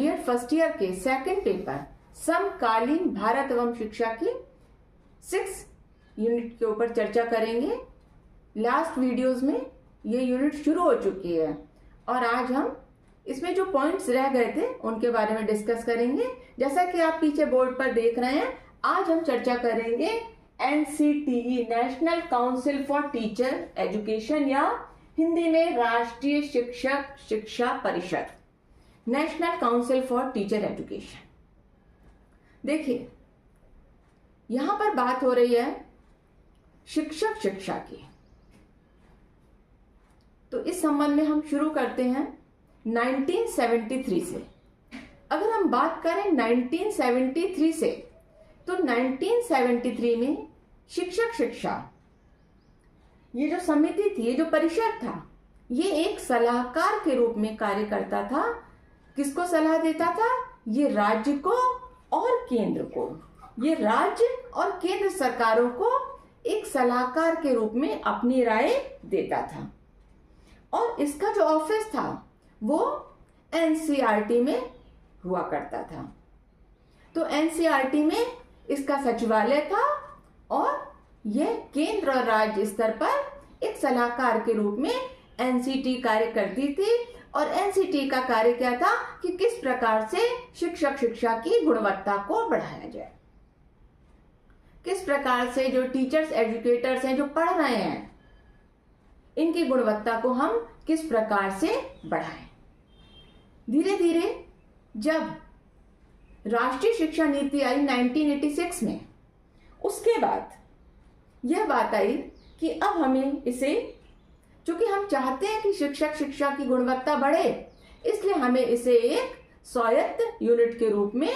BEd first year के second paper समकालीन भारत एवं शिक्षा की 6 यूनिट के ऊपर चर्चा करेंगे। लास्ट वीडियोस में ये यूनिट शुरू हो चुकी है और आज हम इसमें जो पॉइंट्स रह गए थे उनके बारे में डिस्कस करेंगे। जैसा कि आप पीछे बोर्ड पर देख रहे हैं, आज हम चर्चा करेंगे NCTE national council for teacher education या हिंदी में राष्ट्रीय शिक्षक शिक्षा परिषद, national council for teacher education. देखिए, यहां पर बात हो रही है शिक्षक शिक्षा की। तो इस संबंध में हम शुरू करते हैं 1973 से। अगर हम बात करें 1973 से, तो 1973 में शिक्षक शिक्षा ये जो समिति थी, ये जो परिषद था, ये एक सलाहकार के रूप में कार्य करता था। किसको सलाह देता था? ये राज्य को और केंद्र को, ये राज्य और केंद्र सरकारों को एक सलाहकार के रूप में अपनी राय देता था। और इसका जो ऑफिस था वो एनसीईआरटी में हुआ करता था। तो एनसीईआरटी में इसका सचिवालय था और यह केंद्र और राज्य स्तर पर एक सलाहकार के रूप में एनसीटी कार्य करती थी। और एनसीटी का कार्य क्या था कि किस प्रकार से शिक्षक शिक्षा की गुणवत्ता को बढ़ाया जाए, किस प्रकार से जो टीचर्स एजुकेटर्स हैं जो पढ़ रहे हैं, इनकी गुणवत्ता को हम किस प्रकार से बढ़ाएं। धीरे धीरे जब राष्ट्रीय शिक्षा नीति आई 1986 में, उसके बाद यह बात आई कि अब हमें इसे, चूंकि हम चाहते हैं कि शिक्षक शिक्षा की गुणवत्ता बढ़े, इसलिए हमें इसे एक स्वायत्त यूनिट के रूप में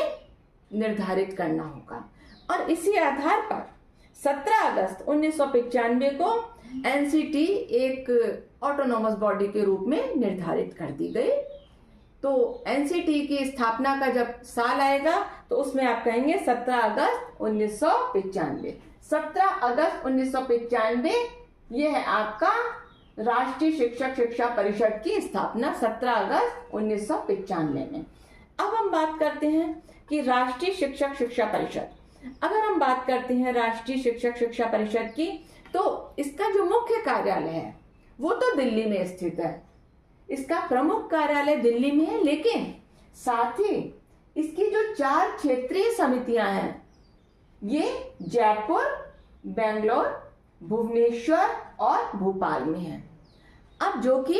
निर्धारित करना होगा। और इसी आधार पर 17 अगस्त 1995 को एनसीटी एक ऑटोनोमस बॉडी के रूप में निर्धारित कर दी गई। तो एनसीटी की स्थापना का जब साल आएगा तो उसमें आप कहेंगे 17 अगस्त 1995। 17 अगस्त 1995 ये है आपका राष्ट्रीय शिक्षक शिक्षा परिषद की स्थापना 17 अगस्त 1995 में। अब हम बात करते हैं कि राष्ट्रीय शिक्षक शिक्षा परिषद, अगर हम बात करते हैं राष्ट्रीय शिक्षक शिक्षा परिषद की, तो इसका जो मुख्य कार्यालय है वो तो दिल्ली में स्थित है। इसका प्रमुख कार्यालय दिल्ली में है, लेकिन साथ ही इसकी जो 4 क्षेत्रीय समितियां हैं, ये जयपुर, बेंगलोर, भुवनेश्वर और भोपाल में है। अब जो कि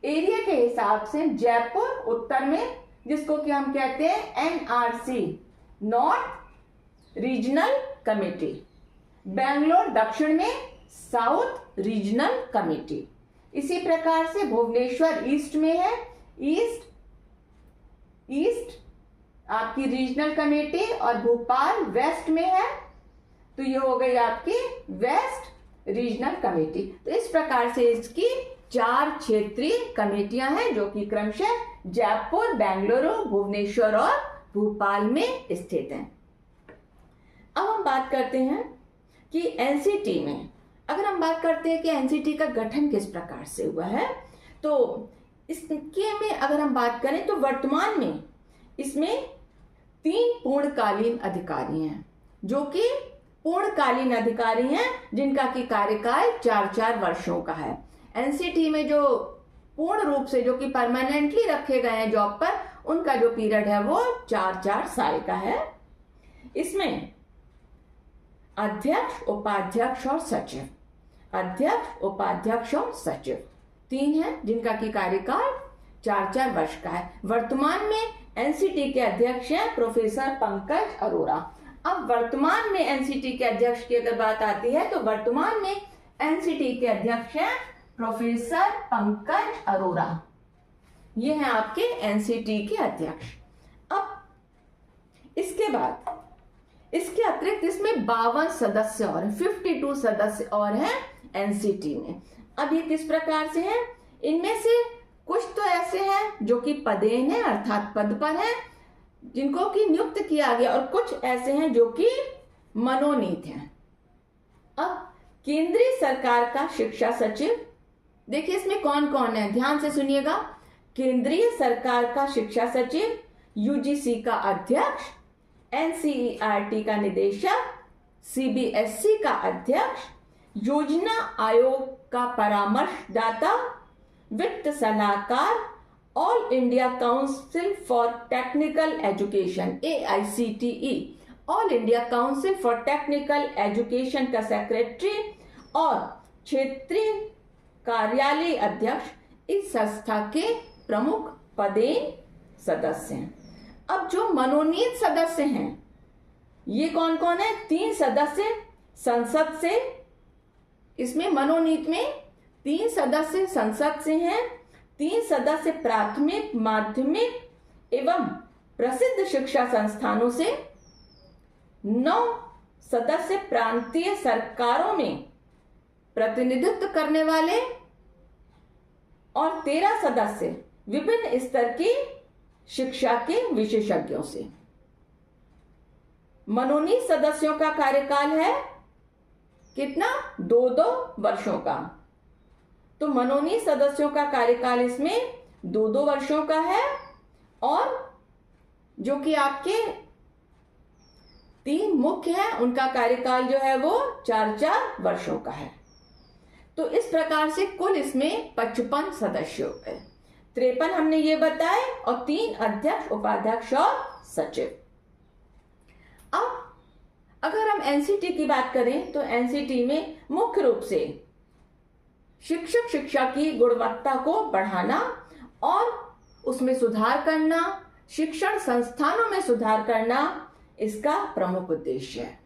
एरिया के हिसाब से जयपुर उत्तर में, जिसको कि हम कहते हैं NRC, north regional committee, Bangalore दक्षिण में साउथ रीजनल कमेटी। इसी प्रकार से भुवनेश्वर ईस्ट में है, ईस्ट आपकी रीजनल कमेटी, और भोपाल वेस्ट में है, तो ये हो गई आपकी वेस्ट रीजनल कमेटी। तो इस प्रकार से इसकी 4 क्षेत्रीय कमेटियां हैं जो कि क्रमशः जयपुर, बेंगलुरु, भुवनेश्वर और भोपाल में स्थित हैं। अब हम बात करते हैं कि एनसीटी में, अगर हम बात करते हैं कि एनसीटी का गठन किस प्रकार से हुआ है, तो इसके में अगर हम बात करें तो वर्तमान में इसमें 3 पूर्णकालीन अधिकारी हैं, जो कि पूर्णकालीन अधिकारी हैं जिनका की कार्यकाल 4-4 वर्षों का है। एनसीटी में जो पूर्ण रूप से, जो कि परमानेंटली रखे गए हैं जॉब पर, उनका जो पीरियड है वो 4-4 साल का है। इसमें अध्यक्ष, उपाध्यक्ष और सचिव, अध्यक्ष, उपाध्यक्ष और सचिव 3 हैं जिनका की कार्यकाल 4-4 वर्ष का है। वर्तमान में एनसीटी के अध्यक्ष हैं प्रोफेसर पंकज अरोरा। अब वर्तमान में एनसीटी के अध्यक्ष की अगर बात आती है, तो वर्तमान में एनसीटी के अध्यक्ष हैं प्रोफेसर पंकज अरोरा। ये हैं आपके एनसीटी के अध्यक्ष। अब इसके बाद इसके अतिरिक्त इसमें 52 सदस्य और 52 सदस्य और हैं एनसीटी में। अब ये किस प्रकार से हैं? इनमें से कुछ तो ऐसे हैं जो कि पदेन है, अर्थात पद पर हैं, जिनको कि नियुक्त किया गया, और कुछ ऐसे हैं जो कि मनोनीत हैं। अब केंद्रीय सरकार का शिक्षा सचिव, देखिए इसमें कौन कौन है, ध्यान से सुनिएगा। केंद्रीय सरकार का शिक्षा सचिव यूजीसी का अध्यक्ष, एनसीईआरटी का निदेशक, सीबीएसई का अध्यक्ष, योजना आयोग का परामर्शदाता, वित्त सलाहकार, all India council for technical education AICTE, all India council for technical education का सेक्रेटरी और क्षेत्रीय कार्यालय अध्यक्ष इस संस्था के प्रमुख पदेन सदस्य हैं। अब जो मनोनीत सदस्य हैं ये कौन कौन है? 3 सदस्य संसद से, इसमें मनोनीत में 3 सदस्य संसद से हैं, 3 सदस्य प्राथमिक, माध्यमिक एवं प्रसिद्ध शिक्षा संस्थानों से, 9 सदस्य प्रांतीय सरकारों में प्रतिनिधित्व करने वाले और 13 सदस्य विभिन्न स्तर की शिक्षा के विशेषज्ञों से। मनोनीत सदस्यों का कार्यकाल है कितना? 2-2 वर्षों का। तो मनोनीत सदस्यों का कार्यकाल इसमें 2-2 वर्षों का है और जो कि आपके 3 मुख्य हैं उनका कार्यकाल जो है वो 4-4 वर्षों का है। तो इस प्रकार से कुल इसमें 55 सदस्य हो गए। 53 हमने ये बताए और 3 अध्यक्ष, उपाध्यक्ष और सचिव। अब अगर हम एनसीटी की बात करें तो एनसीटी में मुख्य रूप से शिक्षक शिक्षा की गुणवत्ता को बढ़ाना और उसमें सुधार करना, शिक्षण संस्थानों में सुधार करना इसका प्रमुख उद्देश्य है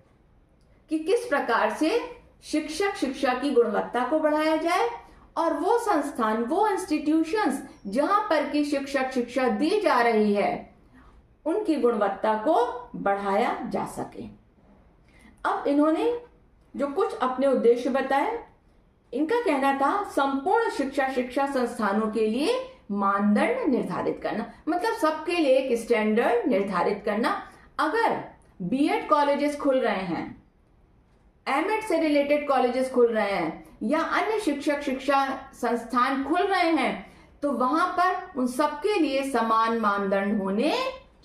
कि किस प्रकार से शिक्षक शिक्षा की गुणवत्ता को बढ़ाया जाए और वो संस्थान, वो इंस्टीट्यूशंस जहां पर की शिक्षक शिक्षा दी जा रही है उनकी गुणवत्ता को बढ़ाया जा सके। अब इन्होंने जो कुछ अपने उद्देश्य बताए, इनका कहना था संपूर्ण शिक्षा संस्थानों के लिए मानदंड निर्धारित करना, मतलब सबके लिए एक स्टैंडर्ड निर्धारित करना। अगर बीएड कॉलेजेस खुल रहे हैं, एमएड से रिलेटेड कॉलेजेस खुल रहे हैं या अन्य शिक्षक शिक्षा संस्थान खुल रहे हैं तो वहां पर उन सबके लिए समान मानदंड होने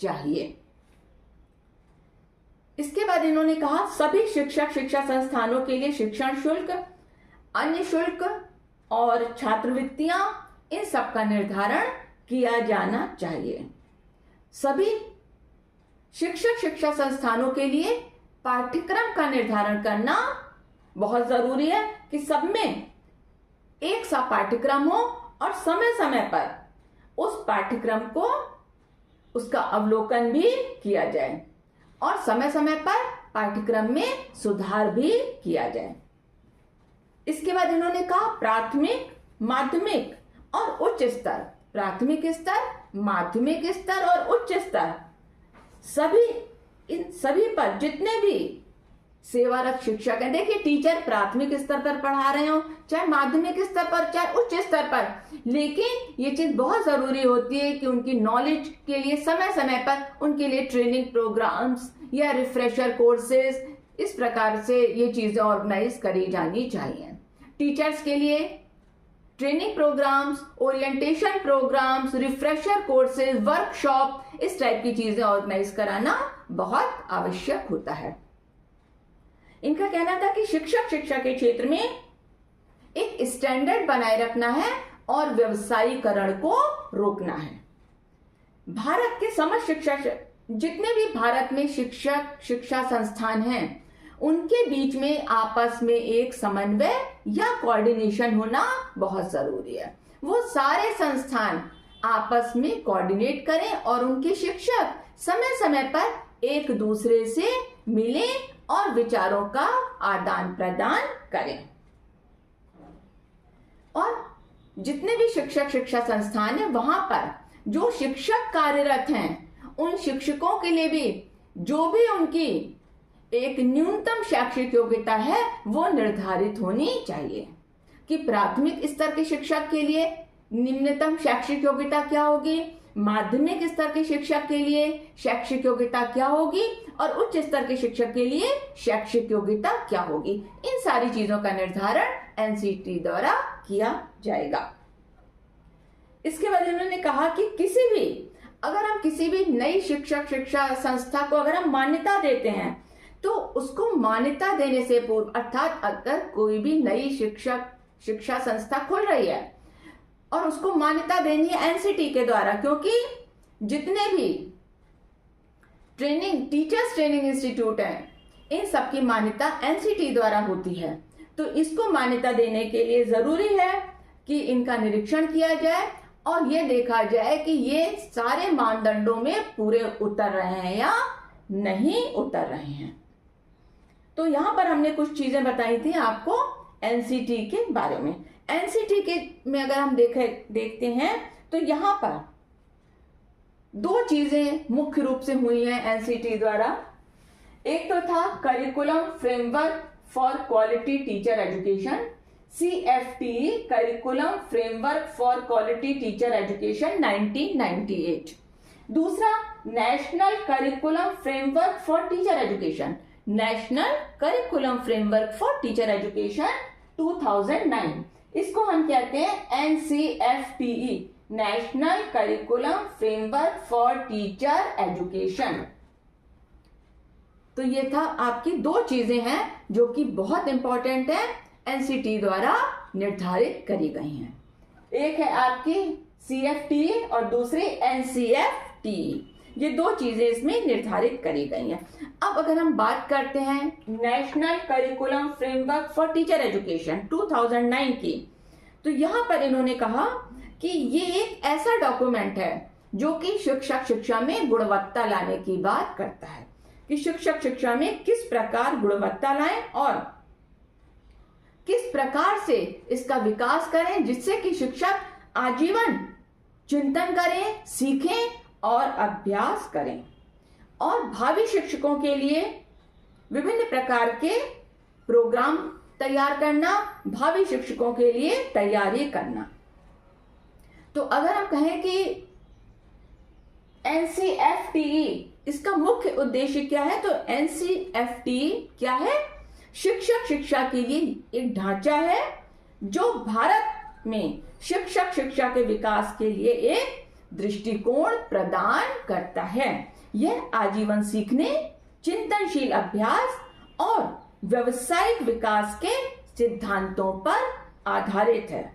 चाहिए। इसके बाद इन्होंने कहा सभी शिक्षक शिक्षा संस्थानों के लिए शिक्षण शुल्क, अन्य शुल्क और छात्रवृत्तियां, इन सब का निर्धारण किया जाना चाहिए। सभी शिक्षक शिक्षा संस्थानों के लिए पाठ्यक्रम का निर्धारण करना बहुत जरूरी है कि सब में एक सा पाठ्यक्रम हो और समय समय पर उस पाठ्यक्रम को उसका अवलोकन भी किया जाए और समय समय पर पाठ्यक्रम में सुधार भी किया जाए। इसके बाद इन्होंने कहा प्राथमिक, माध्यमिक और उच्च स्तर, प्राथमिक स्तर, माध्यमिक स्तर और उच्च स्तर, इन सभी पर जितने भी सेवारत शिक्षक हैं, देखिए टीचर प्राथमिक स्तर पर पढ़ा रहे हो, चाहे माध्यमिक स्तर पर, चाहे उच्च स्तर पर, लेकिन ये चीज बहुत जरूरी होती है कि उनकी नॉलेज के लिए समय समय पर उनके लिए ट्रेनिंग प्रोग्राम्स या रिफ्रेशर कोर्सेज, इस प्रकार से ये चीजें ऑर्गेनाइज करी जानी चाहिए। टीचर्स के लिए training programmes, orientation programmes, refresher courses, workshop, इस टाइप की चीजें ऑर्गेनाइज कराना बहुत आवश्यक होता है। इनका कहना था कि शिक्षक शिक्षा के क्षेत्र में एक स्टैंडर्ड बनाए रखना है और व्यवसायीकरण को रोकना है। भारत के समस्त शिक्षा, जितने भी भारत में शिक्षक शिक्षा संस्थान हैं उनके बीच में आपस में एक समन्वय या कोऑर्डिनेशन होना बहुत जरूरी है। वो सारे संस्थान आपस में कोऑर्डिनेट करें और उनके शिक्षक समय समय पर एक दूसरे से मिलें और विचारों का आदान प्रदान करें। और जितने भी शिक्षक शिक्षा संस्थान है वहां पर जो शिक्षक कार्यरत हैं उन शिक्षकों के लिए भी जो भी उनकी एक न्यूनतम शैक्षिक योग्यता है वो निर्धारित होनी चाहिए कि प्राथमिक स्तर के शिक्षक के लिए निम्नतम शैक्षिक योग्यता क्या होगी, माध्यमिक स्तर के शिक्षक के लिए शैक्षिक योग्यता क्या होगी और उच्च स्तर के शिक्षक के लिए शैक्षिक योग्यता क्या होगी। इन सारी चीजों का निर्धारण एनसीटी द्वारा किया जाएगा। इसके बाद उन्होंने कहा कि किसी भी अगर हम किसी भी नई शिक्षा संस्था को अगर हम मान्यता देते हैं तो उसको मान्यता देने से पूर्व, अर्थात अगर कोई भी नई शिक्षा संस्था खुल रही है और उसको मान्यता देनी है एनसीटी के द्वारा, क्योंकि जितने भी टीचर्स ट्रेनिंग इंस्टीट्यूट हैं इन सबकी मान्यता एनसीटी द्वारा होती है। तो इसको मान्यता देने के लिए जरूरी है कि इनका निरीक्षण किया जाए और ये देखा जाए कि ये सारे मानदंडों में पूरे उतर रहे हैं या नहीं उतर रहे हैं। तो यहां पर हमने कुछ चीजें बताई थी आपको एनसीटी के बारे में। एनसीटी के में अगर हम देखते हैं तो यहां पर दो चीजें मुख्य रूप से हुई हैं एनसीटी द्वारा। एक तो था curriculum framework for quality teacher education, CFTE curriculum framework for quality teacher education 1998। दूसरा national curriculum framework for teacher education, national curriculum framework for teacher education 2009। इसको हम कहते हैं NCFTE, national curriculum framework for teacher education. तो ये था आपकी दो चीजें हैं जो कि बहुत इंपॉर्टेंट है, एनसीटी द्वारा निर्धारित करी गई हैं। एक है आपकी CFTE और दूसरी NCFTE। ये दो चीजें इसमें निर्धारित करी गई हैं। अब अगर हम बात करते हैं national curriculum framework for teacher education 2009 की, तो यहां पर इन्होंने कहा कि ये एक ऐसा डॉक्यूमेंट है जो कि शिक्षा में गुणवत्ता लाने की बात करता है कि शिक्षा में किस प्रकार गुणवत्ता लाएं और किस प्रकार से इसका विकास करें जिससे कि शिक्षक आजीवन चिंतन करें, सीखें और अभ्यास करें, और भावी शिक्षकों के लिए विभिन्न प्रकार के प्रोग्राम तैयार करना, भावी शिक्षकों के लिए तैयारी करना। तो अगर हम कहें कि NCFTE इसका मुख्य उद्देश्य क्या है, तो NCFTE क्या है? शिक्षा के लिए एक ढांचा है जो भारत में शिक्षा के विकास के लिए एक दृष्टिकोण प्रदान करता है। यह आजीवन सीखने, चिंतनशील अभ्यास और व्यावसायिक विकास के सिद्धांतों पर आधारित है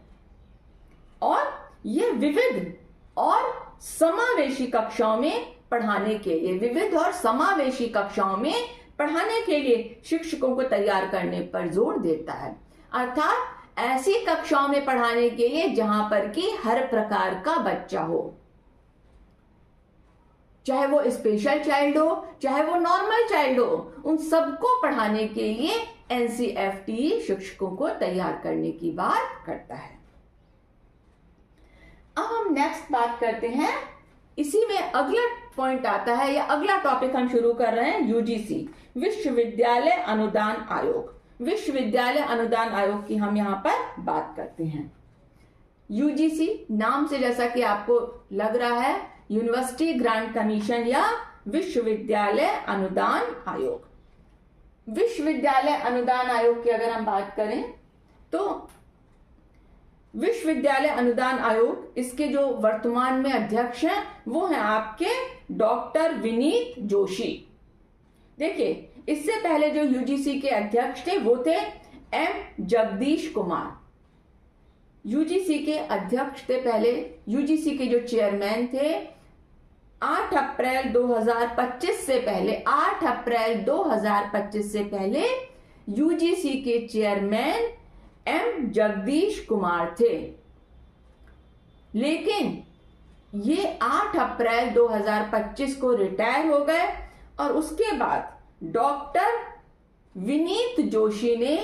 और यह विविध और समावेशी कक्षाओं में पढ़ाने के लिए, विविध और समावेशी कक्षाओं में पढ़ाने के लिए शिक्षकों को तैयार करने पर जोर देता है। अर्थात ऐसी कक्षाओं में पढ़ाने के लिए जहां पर कि हर प्रकार का बच्चा हो, चाहे वो स्पेशल चाइल्ड हो, चाहे वो नॉर्मल चाइल्ड हो, उन सबको पढ़ाने के लिए NCFTE शिक्षकों को तैयार करने की बात करता है। अब हम नेक्स्ट बात करते हैं, इसी में अगला पॉइंट आता है या अगला टॉपिक हम शुरू कर रहे हैं UGC, विश्वविद्यालय अनुदान आयोग। विश्वविद्यालय अनुदान आयोग की हम यहां पर बात करते हैं। UGC नाम से जैसा कि आपको लग रहा है, यूनिवर्सिटी ग्रांट कमीशन या विश्वविद्यालय अनुदान आयोग। विश्वविद्यालय अनुदान आयोग की अगर हम बात करें तो विश्वविद्यालय अनुदान आयोग, इसके जो वर्तमान में अध्यक्ष हैं वो हैं आपके डॉक्टर विनीत जोशी। देखिए, इससे पहले जो UGC के अध्यक्ष थे वो थे M जगदीश कुमार। UGC के अध्यक्ष थे पहले, UGC के जो चेयरमैन थे 8 अप्रैल 2025 से पहले, 8 अप्रैल 2025 से पहले UGC के चेयरमैन M जगदीश कुमार थे। लेकिन ये 8 अप्रैल 2025 को रिटायर हो गए और उसके बाद डॉक्टर विनीत जोशी ने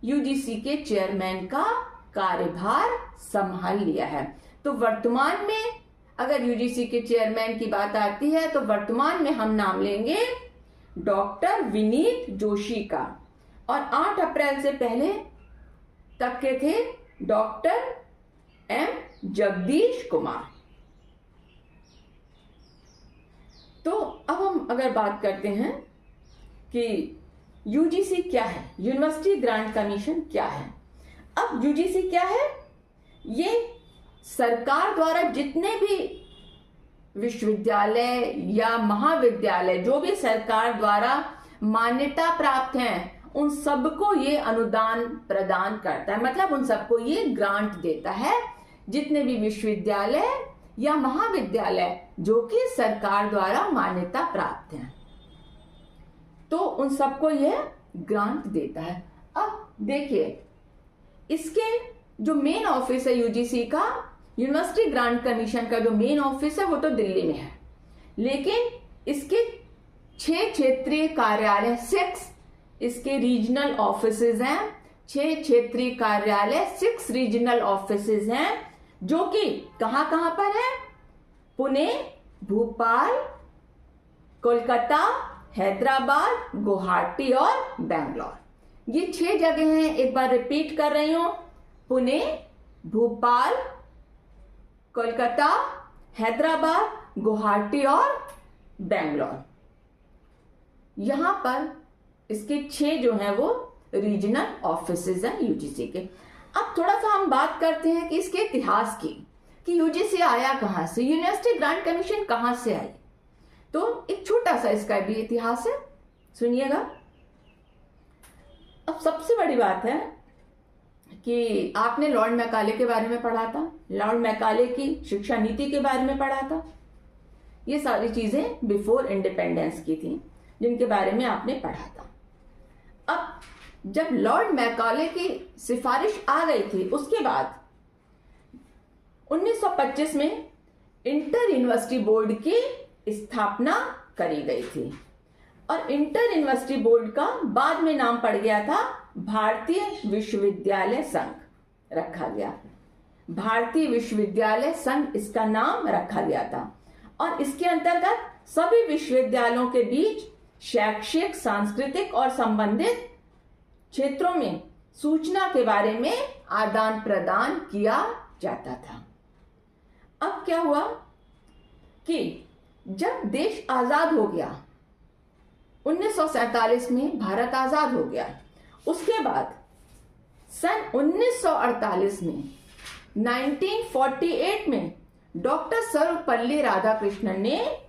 UGC के चेयरमैन का कार्यभार संभाल लिया है। तो वर्तमान में अगर UGC के चेयरमैन की बात आती है तो वर्तमान में हम नाम लेंगे डॉक्टर विनीत जोशी का, और 8 अप्रैल से पहले तक के थे डॉक्टर M जगदीश कुमार। तो अब हम अगर बात करते हैं कि UGC क्या है, यूनिवर्सिटी ग्रांट कमीशन क्या है। अब UGC क्या है? ये सरकार द्वारा जितने भी विश्वविद्यालय या महाविद्यालय जो भी सरकार द्वारा मान्यता प्राप्त हैं, उन सबको ये अनुदान प्रदान करता है, मतलब उन सबको ये ग्रांट देता है। जितने भी विश्वविद्यालय या महाविद्यालय जो कि सरकार द्वारा मान्यता प्राप्त हैं, तो उन सबको ये ग्रांट देता है। अब देखिए, इसके जो मेन ऑफिस है यूजीसी का, यूनिवर्सिटी ग्रांट कमीशन का जो मेन ऑफिस है वो तो दिल्ली में है, लेकिन इसके 6 क्षेत्रीय कार्यालय, 6 इसके रीजनल ऑफिसेज हैं, 6 क्षेत्रीय कार्यालय, 6 रीजनल ऑफिसेज हैं, जो कि कहां कहां पर है? पुणे, भोपाल, कोलकाता, हैदराबाद, गुवाहाटी और बेंगलोर। ये 6 जगह हैं। एक बार रिपीट कर रही हूं, पुणे, भोपाल, कोलकाता, हैदराबाद, गुवाहाटी और बेंगलोर। यहां पर इसके 6 जो हैं वो रीजनल ऑफिसेज हैं यूजीसी के। अब थोड़ा सा हम बात करते हैं कि इसके इतिहास की, कि यूजीसी आया कहां से, यूनिवर्सिटी ग्रांट कमीशन कहां से आई। तो एक छोटा सा इसका भी इतिहास है, सुनिएगा। अब सबसे बड़ी बात है कि आपने लॉर्ड मैकाले के बारे में पढ़ा था, लॉर्ड मैकाले की शिक्षा नीति के बारे में पढ़ा था। ये सारी चीजें बिफोर इंडिपेंडेंस की थी, जिनके बारे में आपने पढ़ा था। अब जब लॉर्ड मैकाले की सिफारिश आ गई थी, उसके बाद 1925 में इंटर यूनिवर्सिटी बोर्ड की स्थापना करी गई थी, और इंटर यूनिवर्सिटी बोर्ड का बाद में नाम पड़ गया था भारतीय विश्वविद्यालय संघ रखा गया। भारतीय विश्वविद्यालय संघ इसका नाम रखा गया था, और इसके अंतर्गत सभी विश्वविद्यालयों के बीच शैक्षिक, सांस्कृतिक और संबंधित क्षेत्रों में सूचना के बारे में आदान प्रदान किया जाता था। अब क्या हुआ कि जब देश आजाद हो गया, 1947 में भारत आजाद हो गया, उसके बाद सन 1948 में 1948 में डॉक्टर सर्वपल्ली राधाकृष्णन ने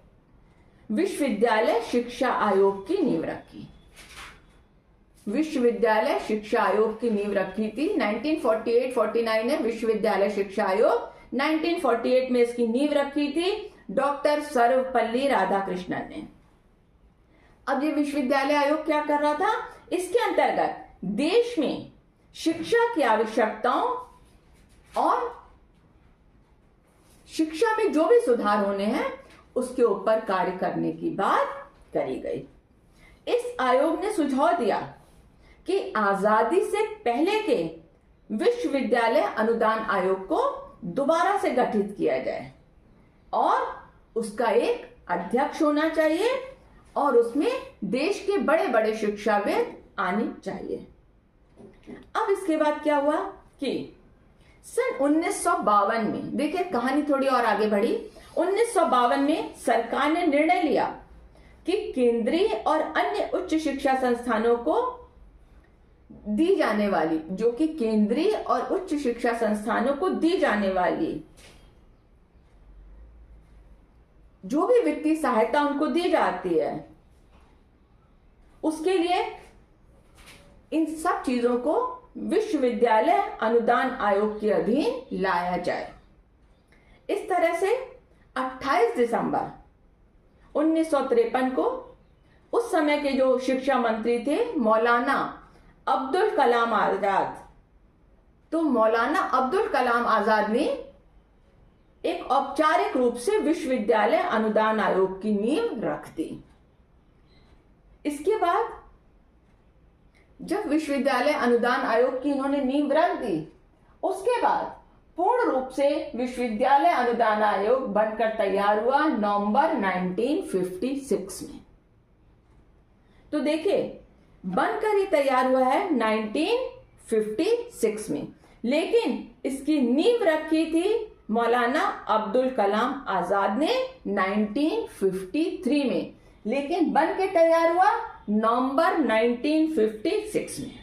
विश्वविद्यालय शिक्षा आयोग की नींव रखी। विश्वविद्यालय शिक्षा आयोग की नींव रखी थी। 1948-49 है विश्वविद्यालय शिक्षा आयोग, 1948 में इसकी नींव रखी थी डॉक्टर सर्वपल्ली राधाकृष्णन ने। अब ये विश्वविद्यालय आयोग क्या कर रहा था? इसके अंतर्गत देश में शिक्षा की आवश्यकताओं और शिक्षा में जो भी सुधार होने हैं उसके ऊपर कार्य करने की बात करी गई। इस आयोग ने सुझाव दिया कि आजादी से पहले के विश्वविद्यालय अनुदान आयोग को दोबारा से गठित किया जाए, और उसका एक अध्यक्ष होना चाहिए, और उसमें देश के बड़े बड़े शिक्षाविद आने चाहिए। अब इसके बाद क्या हुआ कि सन 1952 में, देखिए कहानी थोड़ी और आगे बढ़ी, 1952 में सरकार ने निर्णय लिया कि केंद्रीय और अन्य उच्च शिक्षा संस्थानों को दी जाने वाली, जो कि केंद्रीय और उच्च शिक्षा संस्थानों को दी जाने वाली जो भी वित्तीय सहायता उनको दी जाती है, उसके लिए इन सब चीजों को विश्वविद्यालय अनुदान आयोग के अधीन लाया जाए। इस तरह से 28 दिसंबर 1953 को उस समय के जो शिक्षा मंत्री थे मौलाना अब्दुल कलाम आजाद, तो मौलाना अब्दुल कलाम आजाद ने एक औपचारिक रूप से विश्वविद्यालय अनुदान आयोग की नींव रख दी। इसके बाद जब विश्वविद्यालय अनुदान आयोग की इन्होंने नींव रख दी, उसके बाद पूर्ण रूप से विश्वविद्यालय अनुदान आयोग बनकर तैयार हुआ नवंबर 1956 में। तो देखिए बनकर ही तैयार हुआ है 1956 में, लेकिन इसकी नींव रखी थी मौलाना अब्दुल कलाम आजाद ने 1953 में, लेकिन बन के तैयार हुआ नवंबर 1956 में।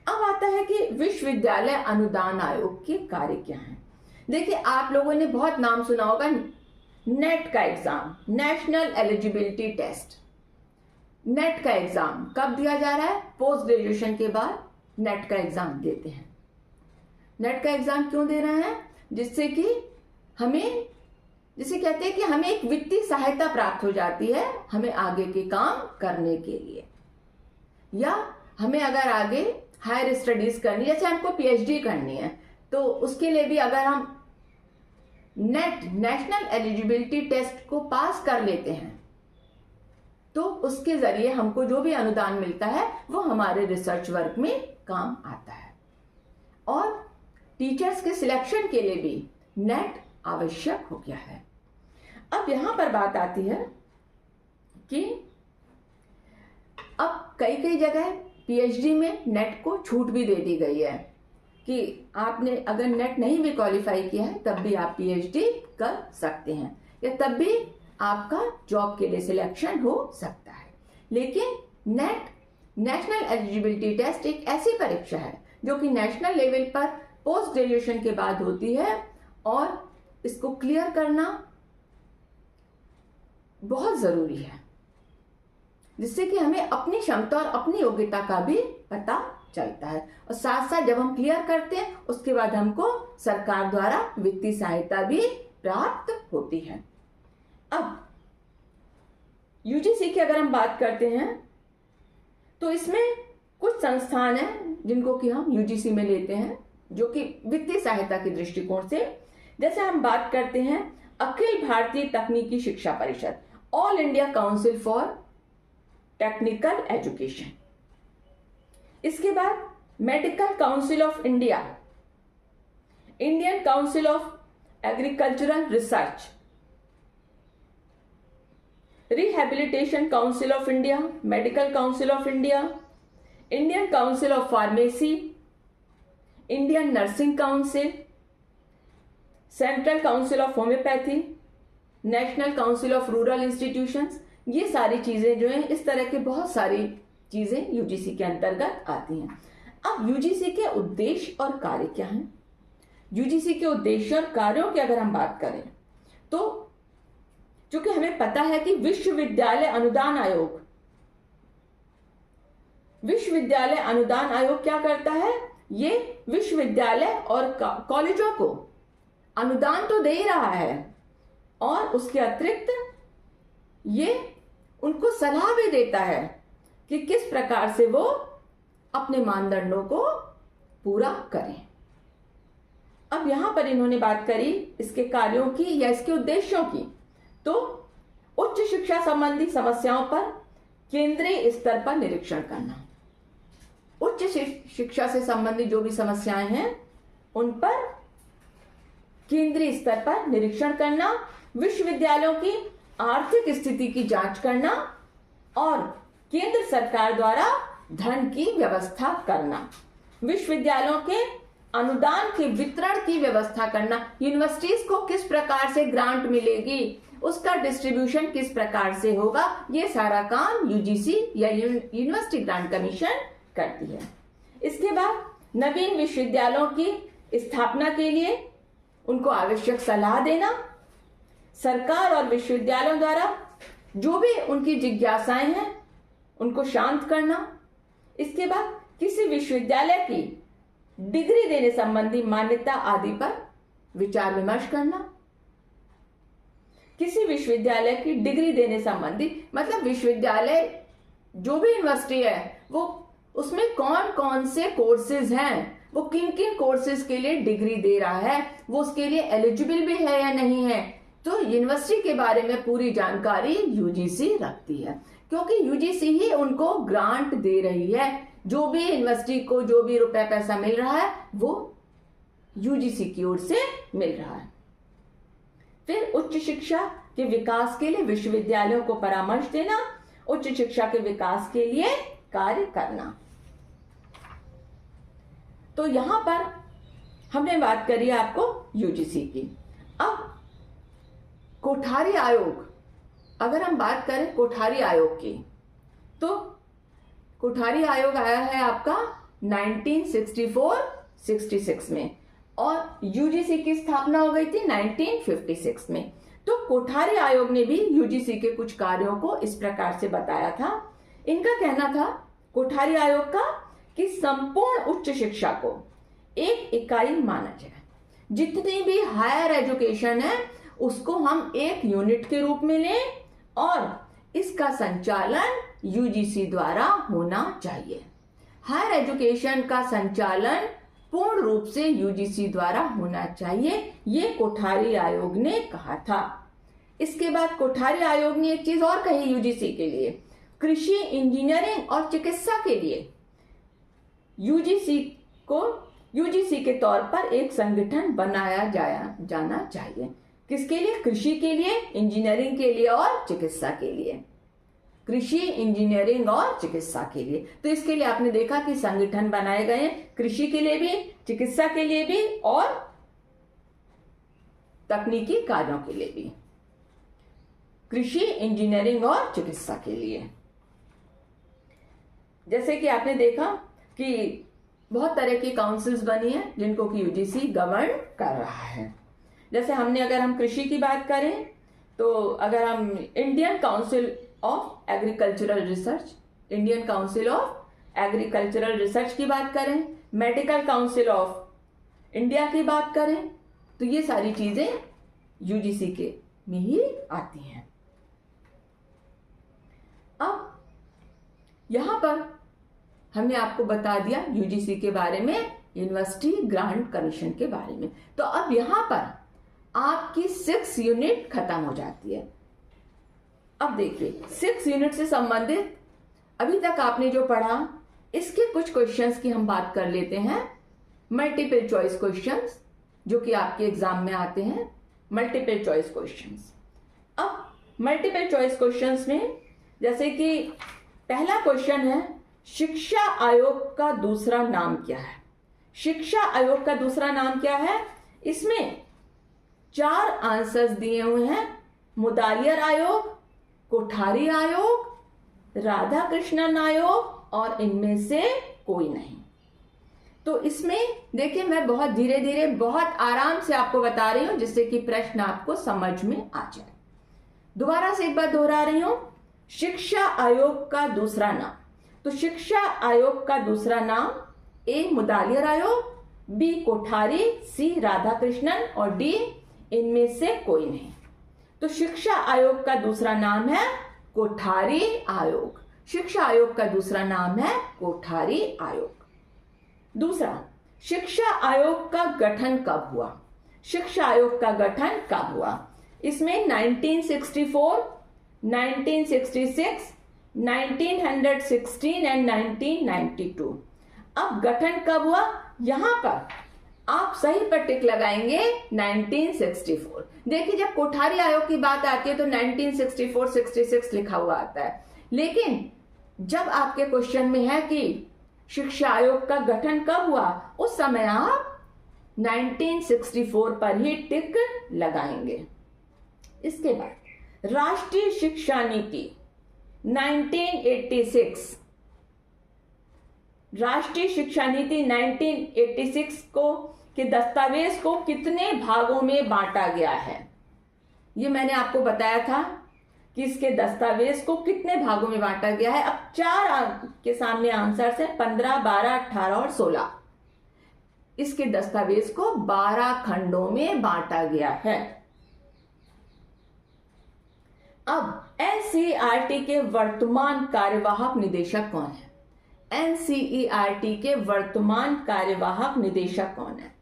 अब आता है कि विश्वविद्यालय अनुदान आयोग के कार्य क्या हैं। देखिए आप लोगों ने बहुत नाम सुना होगा नेट का exam, national eligibility test, NET का एग्जाम कब दिया जा रहा है? पोस्ट ग्रेजुएशन के बाद नेट का एग्जाम देते हैं। नेट का एग्जाम क्यों दे रहे हैं? जिससे कि हमें, जिसे कहते हैं कि हमें एक वित्तीय सहायता प्राप्त हो जाती है हमें आगे के काम करने के लिए, या हमें अगर आगे हायर स्टडीज करनी, जैसे हमको पीएचडी करनी है, तो उसके लिए भी अगर हम नेट, नेशनल एलिजिबिलिटी टेस्ट को पास कर लेते हैं तो उसके जरिए हमको जो भी अनुदान मिलता है वो हमारे रिसर्च वर्क में काम आता है। और टीचर्स के सिलेक्शन के लिए भी नेट आवश्यक हो गया है। अब यहां पर बात आती है कि अब कई कई जगह पीएचडी में नेट को छूट भी दे दी गई है कि आपने अगर नेट नहीं भी क्वालिफाई किया है तब भी आप पीएचडी कर सकते हैं, या तब भी आपका जॉब के लिए सिलेक्शन हो सकता है। लेकिन नेट, नेशनल एलिजिबिलिटी टेस्ट, एक ऐसी परीक्षा है जो कि नेशनल लेवल पर पोस्ट ग्रेजुएशन के बाद होती है और इसको क्लियर करना बहुत जरूरी है, जिससे कि हमें अपनी क्षमता और अपनी योग्यता का भी पता चलता है। और साथ साथ जब हम क्लियर करते हैं उसके बाद हमको सरकार द्वारा वित्तीय सहायता भी प्राप्त होती है। अब यूजीसी की अगर हम बात करते हैं तो इसमें कुछ संस्थान हैं जिनको कि हम यूजीसी में लेते हैं, जो कि वित्तीय सहायता के दृष्टिकोण से, जैसे हम बात करते हैं अखिल भारतीय तकनीकी शिक्षा परिषद, all India council for technical education, इसके बाद medical council of India, Indian council of agricultural research, rehabilitation council of India, medical council of India, Indian council of pharmacy, Indian nursing council, central council of homeopathy, national council of rural institutions. ये सारी चीजें जो हैं, इस तरह के बहुत सारी चीजें यूजीसी के अंतर्गत आती हैं। अब यूजीसी के उद्देश्य और कार्य क्या हैं? यूजीसी के उद्देश्य और कार्यों की अगर हम बात करें तो चूंकि हमें पता है कि विश्वविद्यालय अनुदान आयोग, विश्वविद्यालय अनुदान आयोग क्या करता है? ये विश्वविद्यालय और कॉलेजों को अनुदान तो दे ही रहा है और उसके अतिरिक्त ये उनको सलाह भी देता है कि किस प्रकार से वो अपने मानदंडों को पूरा करें। अब यहां पर इन्होंने बात करी इसके कार्यों की या इसके उद्देश्यों की, तो उच्च शिक्षा संबंधी समस्याओं पर केंद्रीय स्तर पर निरीक्षण करना, उच्च शिक्षा से संबंधित जो भी समस्याएं हैं उन पर केंद्रीय स्तर पर निरीक्षण करना, विश्वविद्यालयों की आर्थिक स्थिति की जांच करना और केंद्र सरकार द्वारा धन की व्यवस्था करना, विश्वविद्यालयों के अनुदान के वितरण की व्यवस्था करना, यूनिवर्सिटीज को किस प्रकार से ग्रांट मिलेगी, उसका डिस्ट्रीब्यूशन किस प्रकार से होगा, ये सारा काम यूजीसी या यूनिवर्सिटी ग्रांट कमीशन करती है। इसके बाद नवीन विश्वविद्यालयों की स्थापना के लिए उनको आवश्यक सलाह देना, सरकार और विश्वविद्यालयों द्वारा जो भी उनकी जिज्ञासाएं हैं उनको शांत करना। इसके बाद किसी विश्वविद्यालय की डिग्री देने संबंधी मान्यता आदि पर विचार विमर्श करना। किसी विश्वविद्यालय की डिग्री देने संबंधी मतलब विश्वविद्यालय जो भी यूनिवर्सिटी है वो उसमें कौन कौन से कोर्सेज हैं, वो किन किन कोर्सेज के लिए डिग्री दे रहा है, वो उसके लिए एलिजिबल भी है या नहीं है, तो यूनिवर्सिटी के बारे में पूरी जानकारी यूजीसी रखती है, क्योंकि यूजीसी ही उनको ग्रांट दे रही है। जो भी यूनिवर्सिटी को जो भी रुपए पैसा मिल रहा है वो यूजीसी की ओर से मिल रहा है। फिर उच्च शिक्षा के विकास के लिए विश्वविद्यालयों को परामर्श देना, उच्च शिक्षा के विकास के लिए कार्य करना। तो यहां पर हमने बात करी आपको यूजीसी की। अब कोठारी आयोग, अगर हम बात करें कोठारी आयोग की, तो कोठारी आयोग आया है आपका 1964-66 में और यूजीसी की स्थापना हो गई थी 1956 में। तो कोठारी आयोग ने भी यूजीसी के कुछ कार्यों को इस प्रकार से बताया था। इनका कहना था कोठारी आयोग का कि संपूर्ण उच्च शिक्षा को एक इकाई माना जाए, जितनी भी हायर एजुकेशन है उसको हम एक यूनिट के रूप में लें और इसका संचालन यूजीसी द्वारा होना चाहिए। हायर एजुकेशन का संचालन पूर्ण रूप से यूजीसी द्वारा होना चाहिए, ये कोठारी आयोग ने कहा था। इसके बाद कोठारी आयोग ने एक चीज और कही यूजीसी के लिए, कृषि, इंजीनियरिंग और चिकित्सा के लिए यूजीसी के तौर पर एक संगठन बनाया जाना चाहिए। किसके लिए? कृषि के लिए, इंजीनियरिंग के लिए और चिकित्सा के लिए। कृषि, इंजीनियरिंग और चिकित्सा के लिए। तो इसके लिए आपने देखा कि संगठन बनाए गए हैं, कृषि के लिए भी, चिकित्सा के लिए भी और तकनीकी कार्यों के लिए भी। कृषि, इंजीनियरिंग और चिकित्सा के लिए। जैसे कि आपने देखा कि बहुत तरह की काउंसिल्स बनी है जिनको कि यूजीसी गवर्न कर रहा है। जैसे अगर हम कृषि की बात करें तो अगर हम Indian council of agricultural research की बात करें, मेडिकल काउंसिल ऑफ इंडिया की बात करें, तो ये सारी चीजें यूजीसी के में ही आती हैं। अब यहां पर हमने आपको बता दिया यूजीसी के बारे में, यूनिवर्सिटी ग्रांट कमीशन के बारे में। तो अब यहां पर आपकी 6 यूनिट खत्म हो जाती है। अब देखिए 6 यूनिट से संबंधित अभी तक आपने जो पढ़ा इसके कुछ क्वेश्चंस की हम बात कर लेते हैं। मल्टीपल चॉइस क्वेश्चंस जो कि आपके एग्जाम में आते हैं, मल्टीपल चॉइस क्वेश्चंस। अब मल्टीपल चॉइस क्वेश्चंस में जैसे कि पहला क्वेश्चन है, शिक्षा आयोग का दूसरा नाम क्या है? शिक्षा आयोग का दूसरा नाम क्या है? इसमें 4 आंसर्स दिए हुए हैं, मुदालियर आयोग, कोठारी आयोग, राधा कृष्णन आयोग और इनमें से कोई नहीं। तो इसमें देखिए मैं बहुत धीरे धीरे बहुत आराम से आपको बता रही हूं जिससे कि प्रश्न आपको समझ में आ जाए। दोबारा से एक बार दोहरा रही हूं, शिक्षा आयोग का दूसरा नाम। तो शिक्षा आयोग का दूसरा नाम ए मुदालियर आयोग, बी कोठारी, सी राधाकृष्णन और डी इनमें से कोई नहीं। तो शिक्षा आयोग का दूसरा नाम है कोठारी आयोग। शिक्षा आयोग का दूसरा नाम है कोठारी आयोग। दूसरा, शिक्षा आयोग का गठन कब हुआ? शिक्षा आयोग का गठन कब हुआ? इसमें 1964, 1966, 1916 एंड 1992। अब गठन कब हुआ? यहां पर आप सही पर टिक लगाएंगे 1964। देखिए जब कोठारी आयोग की बात आती है तो 1964, 66 लिखा हुआ आता है, लेकिन जब आपके क्वेश्चन में है कि शिक्षा आयोग का गठन कब हुआ, उस समय आप 1964 पर ही टिक लगाएंगे। इसके बाद राष्ट्रीय शिक्षा नीति 1986, राष्ट्रीय शिक्षा नीति 1986 के दस्तावेज को कितने भागों में बांटा गया है? ये मैंने आपको बताया था कि इसके दस्तावेज को कितने भागों में बांटा गया है। अब 4 के सामने आंसर है, 15, 12, 18 और 16। इसके दस्तावेज को 12 खंडों में बांटा गया है। अब एनसीईआरटी के वर्तमान कार्यवाहक निदेशक कौन है? एनसीईआरटी के वर्तमान कार्यवाहक निदेशक कौन है?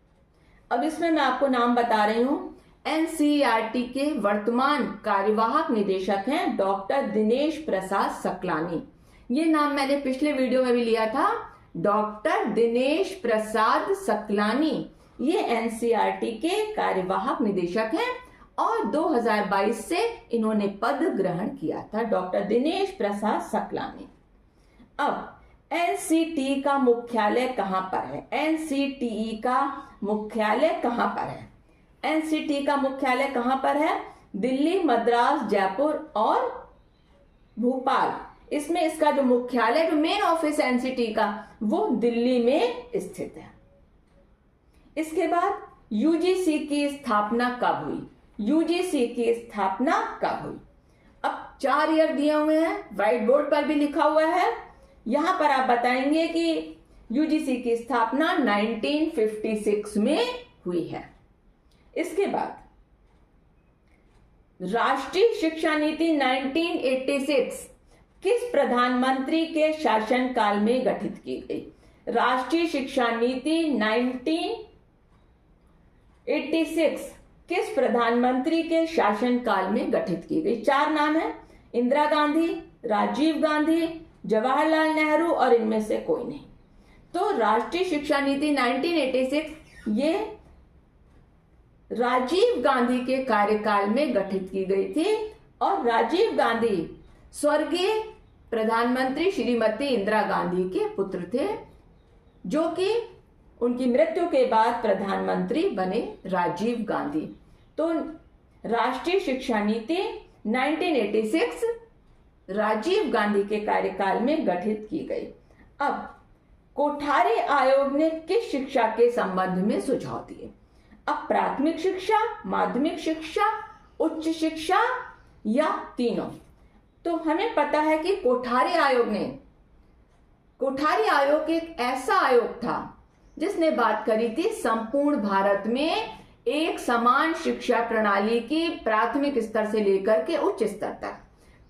अब इसमें मैं आपको नाम बता रही हूं। एनसीईआरटी के वर्तमान कार्यवाहक निदेशक हैं डॉक्टर दिनेश प्रसाद सकलानी। ये नाम मैंने पिछले वीडियो में भी लिया था, डॉक्टर दिनेश प्रसाद सकलानी। ये एनसीईआरटी के कार्यवाहक निदेशक हैं और 2022 से इन्होंने पद ग्रहण किया था, डॉक्टर दिनेश प्रसाद सकलानी। अब एनसीटी का मुख्यालय कहां पर है? एनसीटीई का मुख्यालय कहां पर है? एनसीटी का मुख्यालय कहां पर है? दिल्ली, मद्रास, जयपुर और भोपाल। इसमें इसका जो मुख्यालय, जो मेन ऑफिस एनसीटी का, वो दिल्ली में स्थित है। इसके बाद यूजीसी की स्थापना कब हुई? यूजीसी की स्थापना कब हुई। अब 4 ईयर दिए हुए हैं, व्हाइट बोर्ड पर भी लिखा हुआ है। यहां पर आप बताएंगे कि यूजीसी की स्थापना 1956 में हुई है। इसके बाद राष्ट्रीय शिक्षा नीति 1986 किस प्रधानमंत्री के शासनकाल में गठित की गई। राष्ट्रीय शिक्षा नीति 1986 किस प्रधानमंत्री के शासनकाल में गठित की गई। 4 नाम है, इंदिरा गांधी, राजीव गांधी, जवाहरलाल नेहरू और इनमें से कोई नहीं। तो राष्ट्रीय शिक्षा नीति 1986 ये राजीव गांधी के कार्यकाल में गठित की गई थी और राजीव गांधी स्वर्गीय प्रधानमंत्री श्रीमती इंदिरा गांधी के पुत्र थे, जो कि उनकी मृत्यु के बाद प्रधानमंत्री बने राजीव गांधी। तो राष्ट्रीय शिक्षा नीति 1986 राजीव गांधी के कार्यकाल में गठित की गई। अब कोठारी आयोग ने किस शिक्षा के संबंध में सुझाव दिए। अब प्राथमिक शिक्षा, माध्यमिक शिक्षा, उच्च शिक्षा या तीनों। तो हमें पता है कि कोठारी आयोग एक ऐसा आयोग था जिसने बात करी थी संपूर्ण भारत में एक समान शिक्षा प्रणाली की, प्राथमिक स्तर से लेकर के उच्च स्तर तक।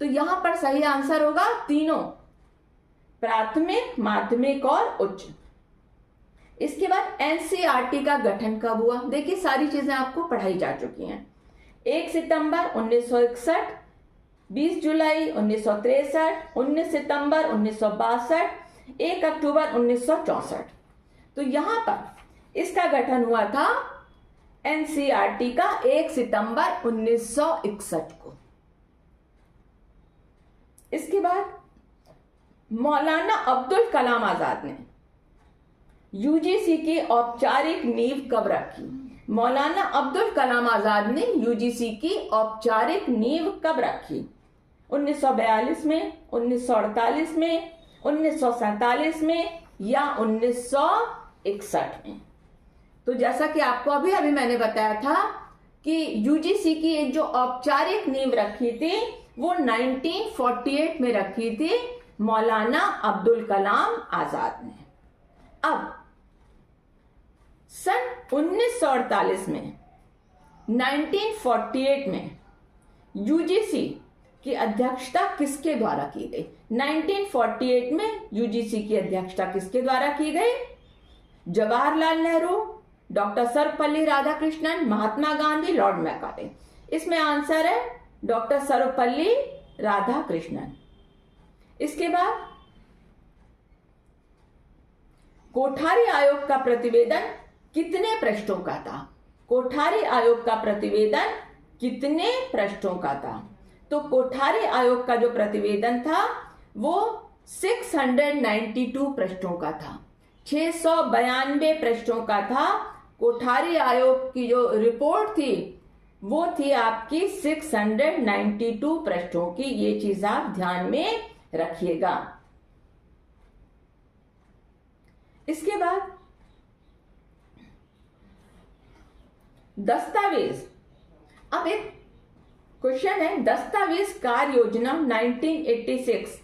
तो यहां पर सही आंसर होगा तीनों, प्राथमिक, माध्यमिक और उच्च। इसके बाद एनसीईआरटी का गठन कब हुआ। देखिए सारी चीजें आपको पढ़ाई जा चुकी हैं। 1 सितंबर 1961, 20 जुलाई 1963, 19 सितंबर 1962, 1 अक्टूबर 1964। तो यहां पर इसका गठन हुआ था एनसीईआरटी का 1 सितंबर 1961 को। इसके बाद मौलाना अब्दुल कलाम आजाद ने यूजीसी की औपचारिक नींव कब रखी। मौलाना अब्दुल कलाम आजाद ने यूजीसी की औपचारिक नींव कब रखी। 1942 में, 1948 में, 1947 में या 1961 में। तो जैसा कि आपको अभी अभी मैंने बताया था कि यूजीसी की एक जो औपचारिक नींव रखी थी वो 1948 में रखी थी मौलाना अब्दुल कलाम आजाद ने। अब सन 1948 में, 1948 में यूजीसी की अध्यक्षता किसके द्वारा की गई। 1948 में यूजीसी की अध्यक्षता किसके द्वारा की गई। Jawaharlal Nehru, doctor Sarvepalli Radhakrishnan, Mahatma Gandhi, Lord Macaulay. इसमें आंसर है डॉक्टर सर्वपल्ली राधाकृष्णन। इसके बाद कोठारी आयोग का प्रतिवेदन कितने पृष्ठों का था। कोठारी आयोग का प्रतिवेदन कितने पृष्ठों का था। तो कोठारी आयोग का जो प्रतिवेदन था वो 692 पृष्ठों का था, 692 पृष्ठों का था। कोठारी आयोग की जो रिपोर्ट थी वो थी आपकी 692 पृष्ठों की। ये चीज आप ध्यान में रखिएगा। इसके बाद दस्तावेज। अब एक क्वेश्चन है, दस्तावेज कार्य योजना 1986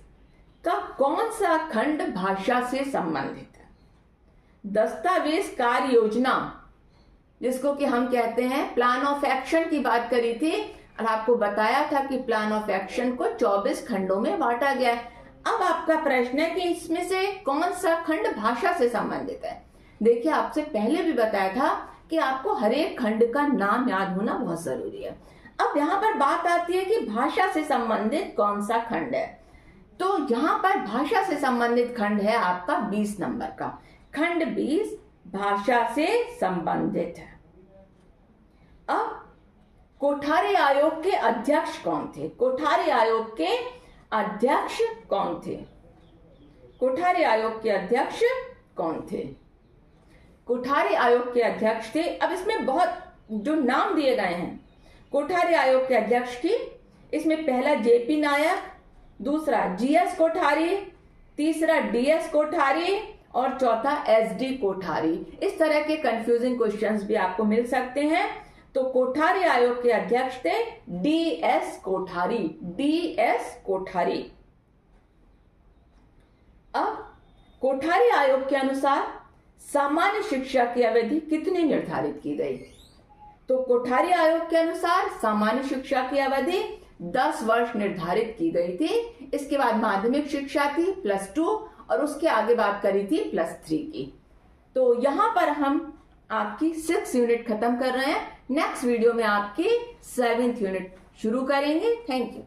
का कौन सा खंड भाषा से संबंधित है। दस्तावेज कार्य योजना जिसको कि हम कहते हैं प्लान ऑफ एक्शन की बात करी थी और आपको बताया था कि प्लान ऑफ एक्शन को 24 खंडों में बांटा गया है। अब आपका प्रश्न है कि इसमें से कौन सा खंड भाषा से संबंधित है। देखिए आपसे पहले भी बताया था कि आपको हर एक खंड का नाम याद होना बहुत जरूरी है। अब यहाँ पर बात आती है कि भाषा से संबंधित कौन सा खंड है। तो यहाँ पर भाषा से संबंधित खंड है आपका 20 नंबर का, खंड 20 भाषा से संबंधित है। अब कोठारी आयोग के अध्यक्ष कौन थे। कोठारी आयोग के अध्यक्ष कौन थे। कोठारी आयोग के अध्यक्ष कौन थे। कोठारी आयोग के अध्यक्ष थे। अब इसमें बहुत जो नाम दिए गए हैं कोठारी आयोग के अध्यक्ष की, इसमें पहला जेपी नायक, दूसरा जीएस कोठारी, तीसरा डीएस कोठारी और चौथा एसडी कोठारी। इस तरह के कंफ्यूजिंग क्वेश्चंस भी आपको मिल सकते हैं। तो कोठारी आयोग के अध्यक्ष थे DS कोठारी। DS कोठारी। अब कोठारी आयोग के अनुसार सामान्य शिक्षा की अवधि कितनी निर्धारित की गई? तो कोठारी आयोग के अनुसार सामान्य शिक्षा की अवधि 10 वर्ष निर्धारित की गई थी। इसके बाद माध्यमिक शिक्षा थी +2 और उसके आगे बात करी थी +3 की। तो यहां पर हम आपकी 6th यूनिट खत्म कर रहे हैं। नेक्स्ट वीडियो में आपकी 7th यूनिट शुरू करेंगे। Thank you.